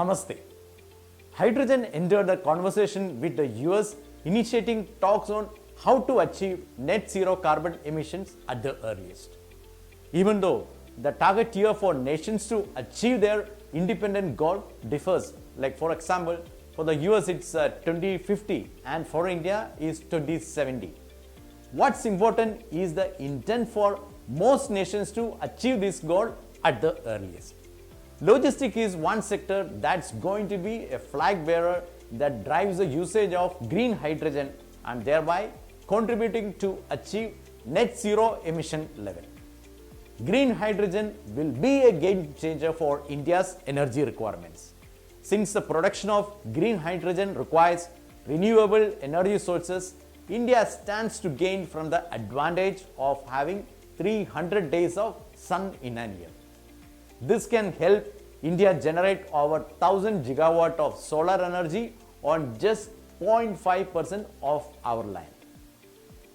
Namaste. Hydrogen entered the conversation with the US initiating talks on how to achieve net zero carbon emissions at the earliest. Even though the target year for nations to achieve their independent goal differs, like for example, for the US it's 2050 and for India is 2070. What's important is the intent for most nations to achieve this goal at the earliest. Logistics is one sector that's going to be a flag bearer that drives the usage of green hydrogen and thereby contributing to achieve net zero emission level. Green hydrogen will be a game changer for India's energy requirements. Since the production of green hydrogen requires renewable energy sources, India stands to gain from the advantage of having 300 days of sun in an year. This can help India generate over 1000 gigawatt of solar energy on just 0.5% of our land.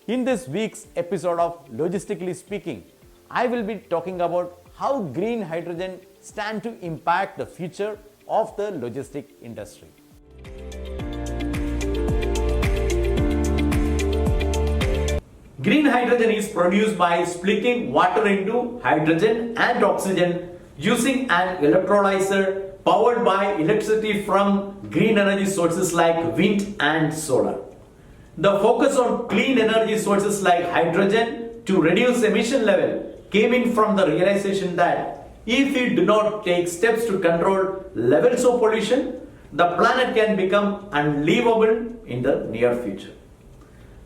In this week's episode of Logistically Speaking, I will be talking about how green hydrogen stands to impact the future of the logistic industry. Green hydrogen is produced by splitting water into hydrogen and oxygen using an electrolyzer powered by electricity from green energy sources like wind and solar. The focus on clean energy sources like hydrogen to reduce emission level came in from the realization that if we do not take steps to control levels of pollution, the planet can become unlivable in the near future.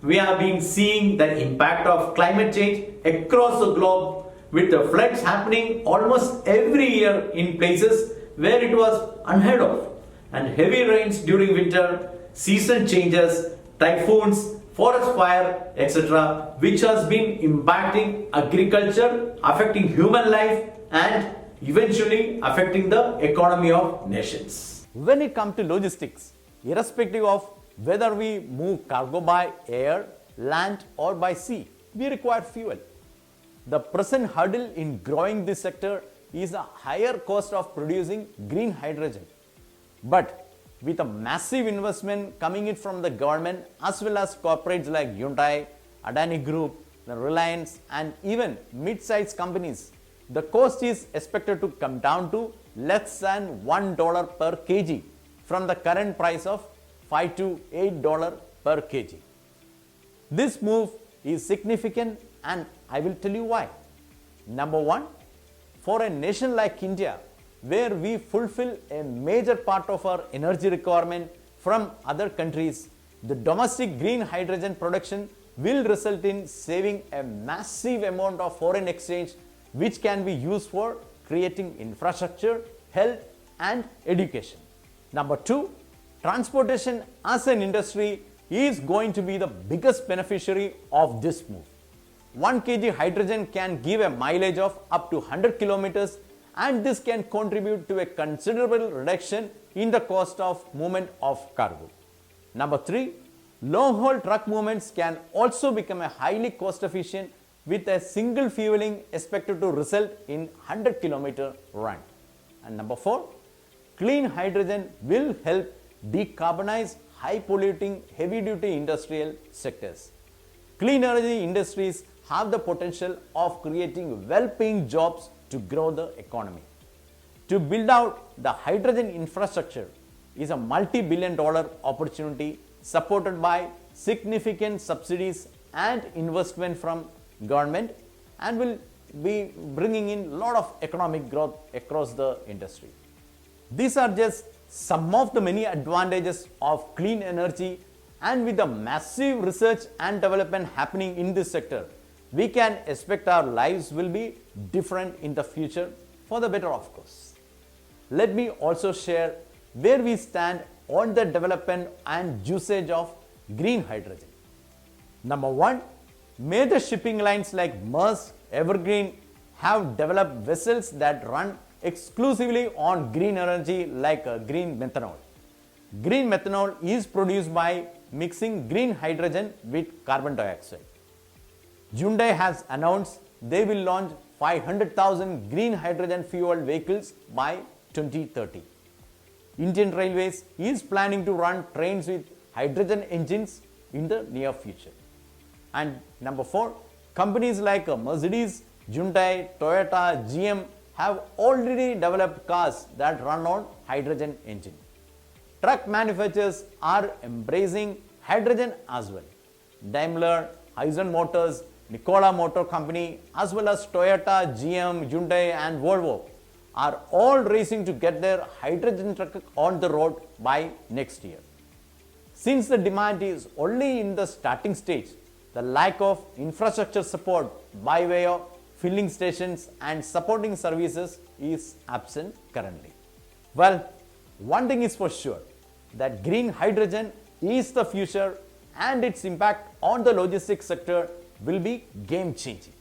We have been seeing the impact of climate change across the globe with the floods happening almost every year in places where it was unheard of, and heavy rains during winter, season changes, typhoons, forest fire, etc., which has been impacting agriculture, affecting human life, and eventually affecting the economy of nations. When it comes to logistics, irrespective of whether we move cargo by air, land, or by sea, we require fuel. The present hurdle in growing this sector is a higher cost of producing green hydrogen. But with a massive investment coming in from the government as well as corporates like Hyundai, Adani Group, Reliance, and even mid-sized companies, the cost is expected to come down to less than $1 per kg from the current price of $5 to $8 per kg. This move is significant and I will tell you why. Number one, for a nation like India, where we fulfill a major part of our energy requirement from other countries, the domestic green hydrogen production will result in saving a massive amount of foreign exchange which can be used for creating infrastructure, health, and education. Number two, transportation as an industry is going to be the biggest beneficiary of this move. 1 kg hydrogen can give a mileage of up to 100 kilometers, and this can contribute to a considerable reduction in the cost of movement of cargo. Number three, long-haul truck movements can also become a highly cost-efficient with a single fueling expected to result in 100 kilometer run. And number four, clean hydrogen will help decarbonize high-polluting heavy-duty industrial sectors. Clean energy industries have the potential of creating well-paying jobs to grow the economy. To build out the hydrogen infrastructure is a multi-billion-dollar opportunity supported by significant subsidies and investment from government and will be bringing in a lot of economic growth across the industry. These are just some of the many advantages of clean energy, and with the massive research and development happening in this sector, we can expect our lives will be different in the future for the better, of course. Let me also share where we stand on the development and usage of green hydrogen. Number one, major shipping lines like Maersk, Evergreen have developed vessels that run exclusively on green energy like green methanol. Green methanol is produced by mixing green hydrogen with carbon dioxide. Hyundai has announced they will launch 500,000 green hydrogen fueled vehicles by 2030. Indian Railways is planning to run trains with hydrogen engines in the near future. And number 4, companies like Mercedes, Hyundai, Toyota, GM have already developed cars that run on hydrogen engine. Truck manufacturers are embracing hydrogen as well. Daimler, Hyzon Motors, Nikola Motor Company, as well as Toyota, GM, Hyundai and Volvo are all racing to get their hydrogen truck on the road by next year. Since the demand is only in the starting stage, the lack of infrastructure support by way of filling stations and supporting services is absent currently. Well, one thing is for sure, that green hydrogen is the future and its impact on the logistics sector will be game changing.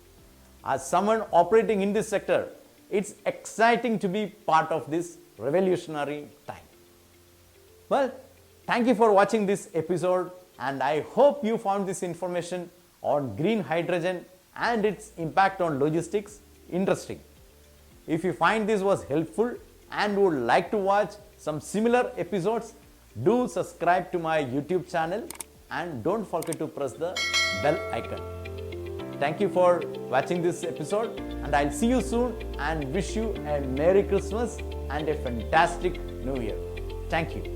As someone operating in this sector, it's exciting to be part of this revolutionary time. Well, thank you for watching this episode and I hope you found this information on green hydrogen and its impact on logistics interesting. If you find this was helpful and would like to watch some similar episodes, do subscribe to my YouTube channel and don't forget to press the bell icon. Thank you for watching this episode and I'll see you soon and wish you a Merry Christmas and a fantastic New Year. Thank you.